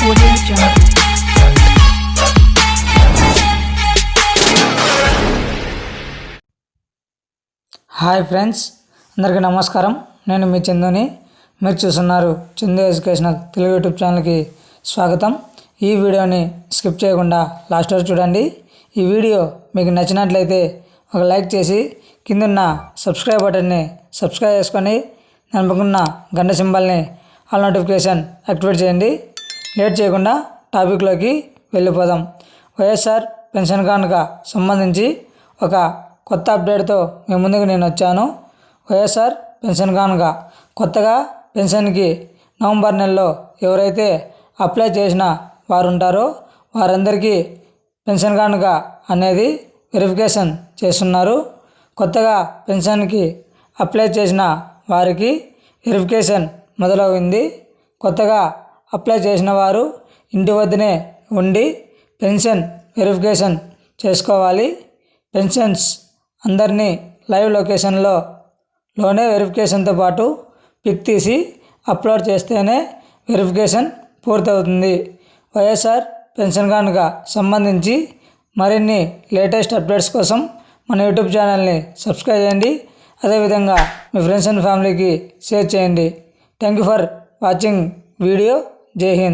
Audio Jungle. Hi friends, అందరికీ నమస్కారం. నేను మీ చందుని. మీరు చూస్తున్నారు చందు ఎడ్యుకేషనల్ తెలుగు యూట్యూబ్ ఛానల్కి స్వాగతం. ఈ వీడియోని స్కిప్ చేయకుండా లాస్ట్ వరకు చూడండి. ఈ వీడియో మీకు నచ్చినట్లయితే ఒక లైక్ చేసి కిందున్న సబ్స్క్రైబ్ బటన్ని సబ్స్క్రైబ్ చేసుకొని దాని పక్కన గంట సింబల్ని ఆల్ నోటిఫికేషన్ యాక్టివేట్ చేయండి. లేట్ చేయకుండా టాపిక్లోకి వెళ్ళిపోదాం. వైఎస్ఆర్ పెన్షన్ కానుక సంబంధించి ఒక కొత్త అప్డేట్తో మీ ముందుకు నేను వచ్చాను. వైఎస్ఆర్ పెన్షన్ కానుక కొత్తగా పెన్షన్కి నవంబర్ నెలలో ఎవరైతే అప్లై చేసిన వారు ఉంటారో వారందరికీ పెన్షన్ కానుక అనేది వెరిఫికేషన్ చేస్తున్నారు. కొత్తగా పెన్షన్కి అప్లై చేసిన వారికి వెరిఫికేషన్ మొదలవుతుంది. కొత్తగా అప్లై చేసిన వారు ఇంటి వద్దనే ఉండి పెన్షన్ వెరిఫికేషన్ చేసుకోవాలి. పెన్షన్స్ అందరినీ లైవ్ లొకేషన్లోనే వెరిఫికేషన్తో పాటు పిక్ తీసి అప్లోడ్ చేస్తేనే వెరిఫికేషన్ పూర్తవుతుంది. వైఎస్ఆర్ పెన్షన్ కానుక సంబంధించి మరిన్ని లేటెస్ట్ అప్డేట్స్ కోసం మన యూట్యూబ్ ఛానల్ని సబ్స్క్రైబ్ చేయండి. అదేవిధంగా మీ ఫ్రెండ్స్ అండ్ ఫ్యామిలీకి షేర్ చేయండి. Thank you for watching video. జై హింద్.